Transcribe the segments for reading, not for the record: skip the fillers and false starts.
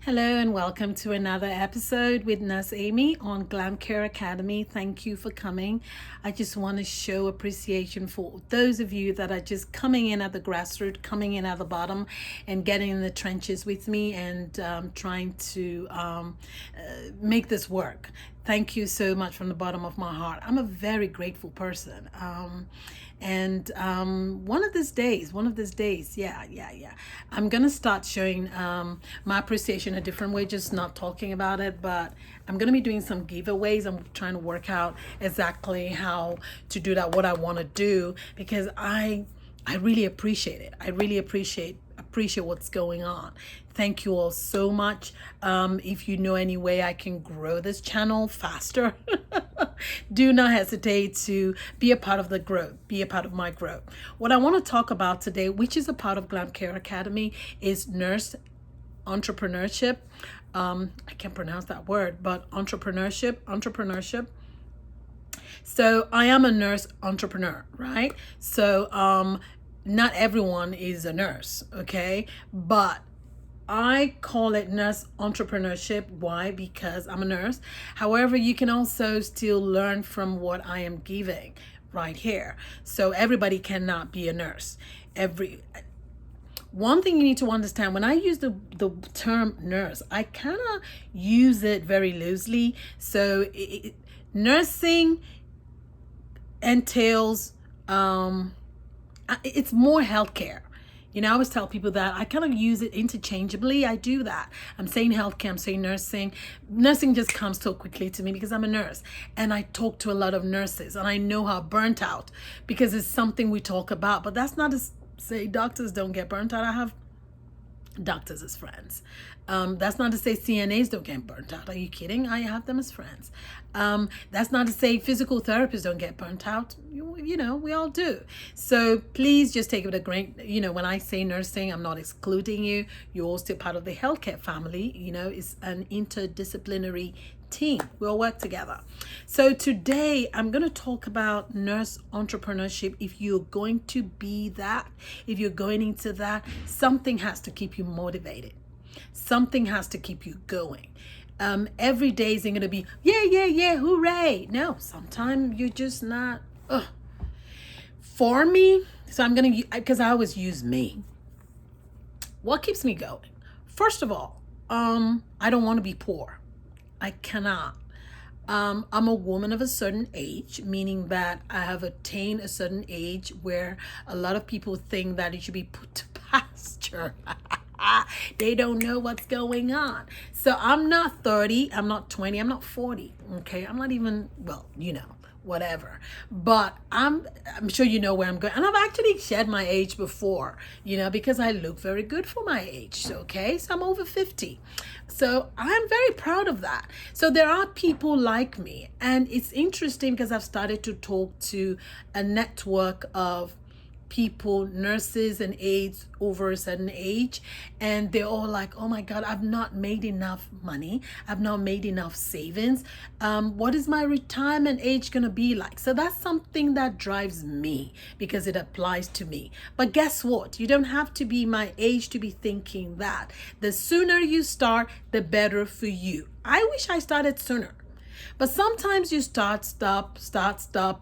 Hello and welcome to another episode with Nurse Amy on Glam Care Academy. Thank you for coming. I just want to show appreciation for those of you that are just coming in at the grassroots, coming in at the bottom and getting in the trenches with me and trying to make this work. Thank you so much from the bottom of my heart. I'm a very grateful person. And one of these days, I'm gonna start showing my appreciation a different way, just not talking about it, but I'm gonna be doing some giveaways. I'm trying to work out exactly how to do that, what I want to do, because I really appreciate it. I really appreciate what's going on. Thank you all so much. If you know any way I can grow this channel faster, do not hesitate to be a part of the growth, be a part of my growth. What I want to talk about today, which is a part of Glam Care Academy, is nurse entrepreneurship. I can't pronounce that word, but entrepreneurship. So I am a nurse entrepreneur, right? So not everyone is a nurse, okay? But I call it nurse entrepreneurship. Why? Because I'm a nurse. However, you can also still learn from what I am giving right here. So everybody cannot be a nurse. One thing you need to understand, when I use the term nurse, I kind of use it very loosely. So nursing entails it's more healthcare. You know, I always tell people that I kind of use it interchangeably. I do that. I'm saying healthcare, I'm saying nursing. Nursing just comes so quickly to me because I'm a nurse and I talk to a lot of nurses and I know how burnt out, because it's something we talk about. But that's not to say doctors don't get burnt out. I have doctors as friends. That's not to say CNAs don't get burnt out. Are you kidding? I have them as friends. That's not to say physical therapists don't get burnt out. You know, we all do. So please just take it with a grain. You know, when I say nursing, I'm not excluding you. You're all still part of the healthcare family. You know, it's an interdisciplinary team. We all work together. So today I'm going to talk about nurse entrepreneurship. If you're going to be that, if you're going into that, something has to keep you motivated. Something has to keep you going. Every day isn't going to be, yeah, hooray. No, sometimes you're just not. For me, so I'm going to, because I always use me. What keeps me going? First of all, I don't want to be poor. I cannot. I'm a woman of a certain age, meaning that I have attained a certain age where a lot of people think that it should be put to pasture. They don't know what's going on. So I'm not 30, I'm not 20, I'm not 40. Okay, I'm not even, well, you know, whatever. But I'm sure you know where I'm going. And I've actually shared my age before, you know, because I look very good for my age. Okay, so I'm over 50. So I'm very proud of that. So there are people like me, and it's interesting because I've started to talk to a network of people, nurses and aides over a certain age, and they're all like, oh my God, I've not made enough money, I've not made enough savings. What is my retirement age gonna be like? So that's something that drives me because it applies to me. But guess what? You don't have to be my age to be thinking that. The sooner you start, the better for you. I wish I started sooner. But sometimes you start, stop,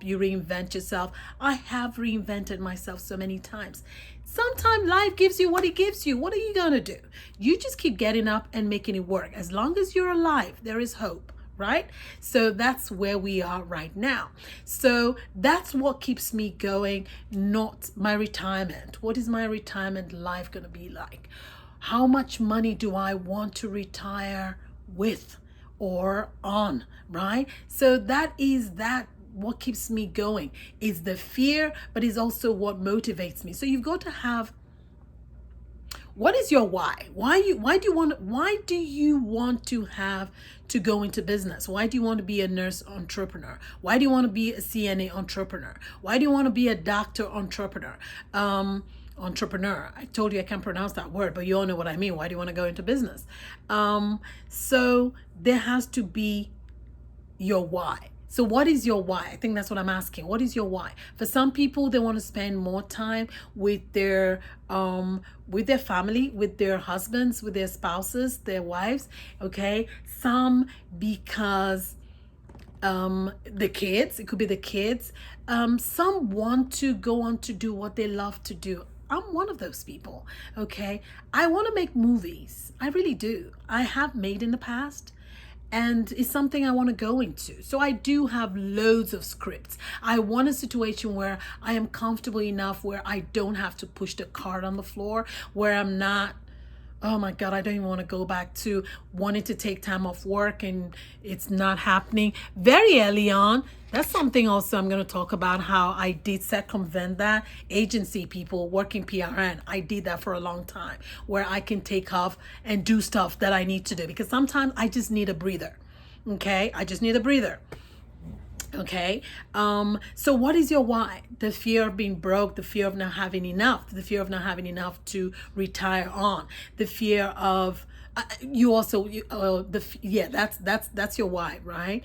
you reinvent yourself. I have reinvented myself so many times. Sometimes life gives you what it gives you. What are you going to do? You just keep getting up and making it work. As long as you're alive, there is hope, right? So that's where we are right now. So that's what keeps me going, not my retirement. What is my retirement life going to be like? How much money do I want to retire with or on, right? So that what keeps me going is the fear, but is also what motivates me. So you've got to have, what is your why? Why do you want to have to go into business? Why do you want to be a nurse entrepreneur? Why do you want to be a CNA entrepreneur? Why do you want to be a doctor entrepreneur? I told you I can't pronounce that word, but you all know what I mean. Why do you want to go into business? So there has to be your why. So what is your why? I think that's what I'm asking. What is your why? For some people, they want to spend more time with their family, with their husbands, with their spouses, their wives. Okay. Some because the kids, it could be the kids. Some want to go on to do what they love to do. I'm one of those people. Okay. I want to make movies. I really do. I have made in the past, and it's something I want to go into. So I do have loads of scripts. I want a situation where I am comfortable enough where I don't have to push the cart on the floor, where I'm not, oh my God, I don't even want to go back to wanting to take time off work and it's not happening. Very early on, that's something also I'm going to talk about, how I did circumvent that. Agency people working PRN, I did that for a long time, where I can take off and do stuff that I need to do, because sometimes I just need a breather. Okay, I just need a breather. Okay. So what is your why? The fear of being broke, the fear of not having enough, the fear of not having enough to retire on, the fear of that's your why, right?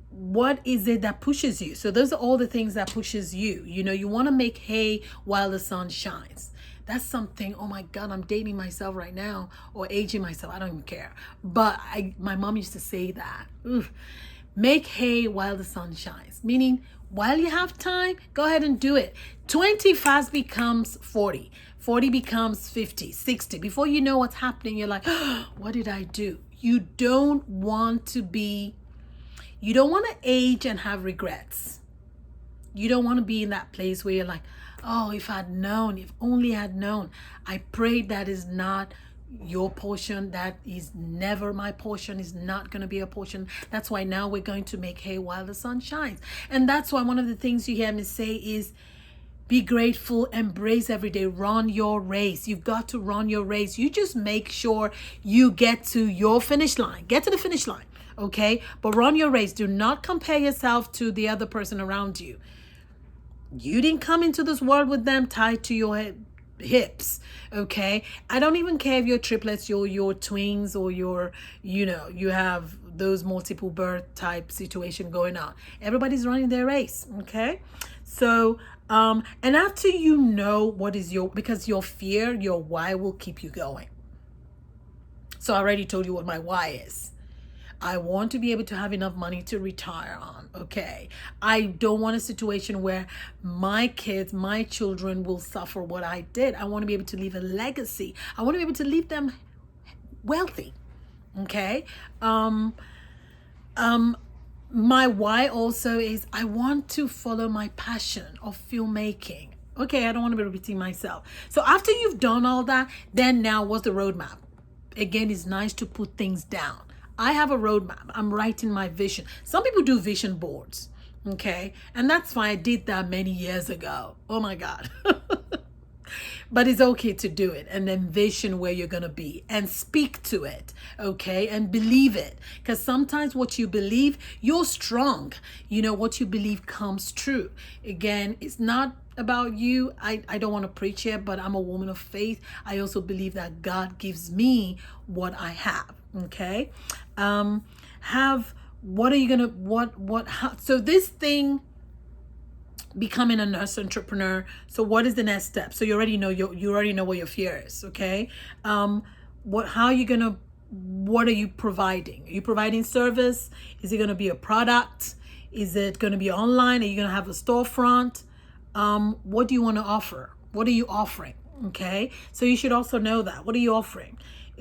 What is it that pushes you? So those are all the things that pushes you. You want to make hay while the sun shines. That's something, oh my God, I'm dating myself right now, or aging myself. I don't even care. But my mom used to say that. Oof. Make hay while the sun shines, meaning while you have time, go ahead and do it. 20 fast becomes 40. 40 becomes 50, 60. Before you know what's happening, you're like, oh, what did I do? You don't want to age and have regrets. You don't want to be in that place where you're like, oh, if only I'd known. I pray that is not your portion. That is never my portion, is not going to be a portion. That's why now we're going to make hay while the sun shines. And that's why one of the things you hear me say is be grateful, embrace every day, run your race. You've got to run your race. You just make sure you get to your finish line. Get to the finish line, okay? But run your race. Do not compare yourself to the other person around you. You didn't come into this world with them tied to your hips, okay? I don't even care if you're triplets, your twins, or you have those multiple birth type situation going on. Everybody's running their race, okay? So and after what is because your fear, your why will keep you going. So I already told you what my why is. I want to be able to have enough money to retire on, okay? I don't want a situation where my kids, my children will suffer what I did. I want to be able to leave a legacy. I want to be able to leave them wealthy, okay? My why also is I want to follow my passion of filmmaking. Okay, I don't want to be repeating myself. So after you've done all that, then now what's the roadmap? Again, it's nice to put things down. I have a roadmap. I'm writing my vision. Some people do vision boards, okay? And that's fine. I did that many years ago. Oh my God. But it's okay to do it and envision where you're going to be and speak to it, okay? And believe it. Because sometimes what you believe, you're strong. What you believe comes true. Again, it's not about you. I don't want to preach here, but I'm a woman of faith. I also believe that God gives me what I have, okay? So this thing, becoming a nurse entrepreneur. So what is the next step? So you already know what your fear is, okay? What are you providing? Are you providing service? Is it going to be a product? Is it going to be online? Are you going to have a storefront? What do you want to offer? What are you offering? Okay? So you should also know that. What are you offering?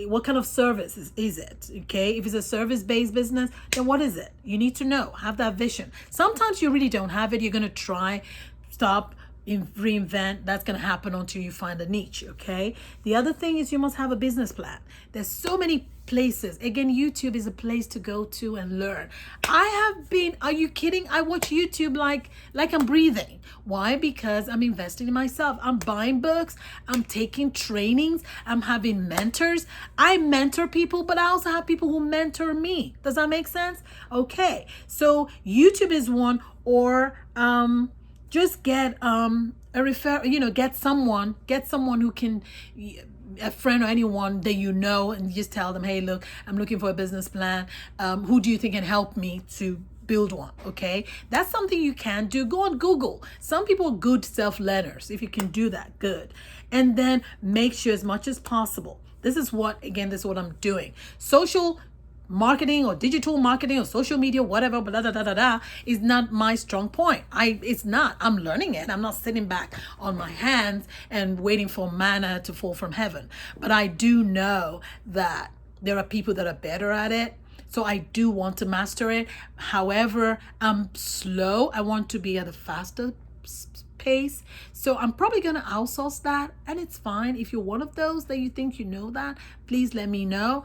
What kind of service is it? Okay, if it's a service-based business, then what is it? You need to know, have that vision. Sometimes you really don't have it. You're going to try, stop, reinvent. That's going to happen until you find a niche, okay? The other thing is you must have a business plan. There's so many places. Again, YouTube is a place to go to and learn. Are you kidding? I watch YouTube like I'm breathing. Why? Because I'm investing in myself. I'm buying books. I'm taking trainings. I'm having mentors. I mentor people, but I also have people who mentor me. Does that make sense? Okay. So YouTube is one, or just get get someone who can, a friend or anyone that and just tell them, hey, look, I'm looking for a business plan. Who do you think can help me to build one. Okay, that's something you can do. Go on Google. Some people are good self-learners. If you can do that, good. And then make sure as much as possible. This is what I'm doing. Social marketing or digital marketing or social media, whatever, blah, blah, blah, blah, blah, is not my strong point. It's not. I'm learning it. I'm not sitting back on my hands and waiting for manna to fall from heaven. But I do know that there are people that are better at it. So I do want to master it. However, I'm slow. I want to be at a faster pace. So I'm probably going to outsource that, and it's fine. If you're one of those that you think you know that, please let me know.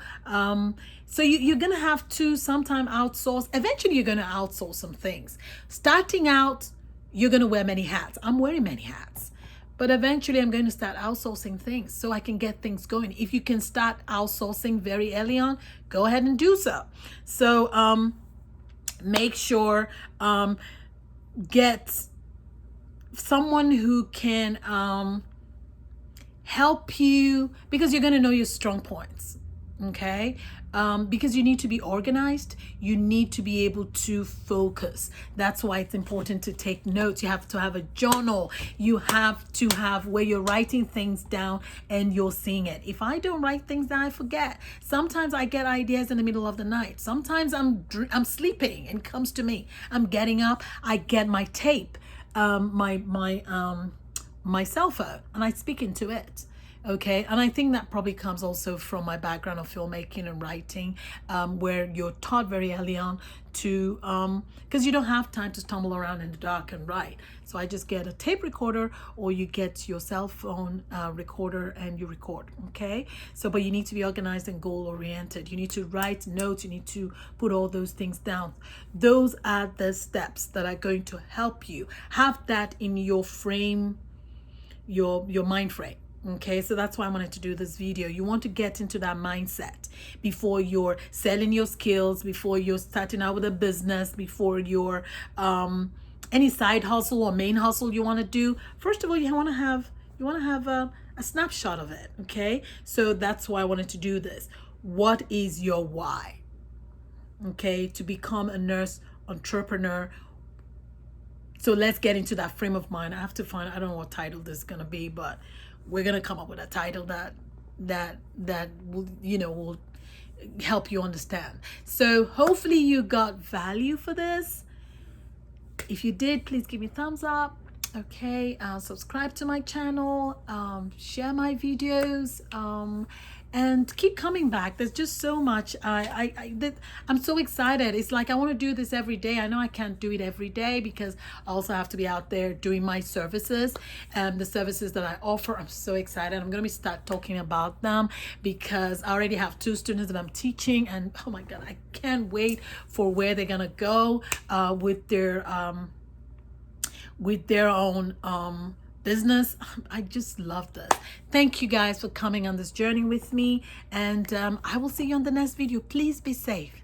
So you're going to have to sometime outsource. Eventually you're going to outsource some things. Starting out, you're going to wear many hats. I'm wearing many hats. But eventually I'm going to start outsourcing things so I can get things going. If you can start outsourcing very early on, go ahead and do so. So make sure get someone who can help you, because you're going to know your strong points. Okay, because you need to be organized, you need to be able to focus. That's why it's important to take notes. You have to have a journal. You have to have where you're writing things down and you're seeing it. If I don't write things down, I forget. Sometimes I get ideas in the middle of the night. Sometimes I'm sleeping and it comes to me. I'm getting up. I get my tape, my cell phone, and I speak into it. Okay, and I think that probably comes also from my background of filmmaking and writing, where you're taught very early on to, because you don't have time to stumble around in the dark and write. So I just get a tape recorder, or you get your cell phone recorder and you record. Okay, so but you need to be organized and goal oriented. You need to write notes. You need to put all those things down. Those are the steps that are going to help you have that in your frame, your mind frame. Okay, so that's why I wanted to do this video. You want to get into that mindset before you're selling your skills, before you're starting out with a business, before you're any side hustle or main hustle you want to do. First of all, you want to have a snapshot of it. Okay, so that's why I wanted to do this. What is your why? Okay, to become a nurse entrepreneur. So let's get into that frame of mind. I have to find, I don't know what title this is gonna be, but we're gonna come up with a title that will, will help you understand. So hopefully you got value for this. If you did, please give me a thumbs up. Okay, subscribe to my channel, share my videos, and keep coming back. There's just so much. I'm so excited. It's like I want to do this every day. I know I can't do it every day because I also have to be out there doing my services, and the services that I offer. I'm so excited. I'm going to start talking about them because I already have 2 students that I'm teaching, and oh my God, I can't wait for where they're going to go with their own business. I just love this. Thank you guys for coming on this journey with me, and I will see you on the next video. Please be safe.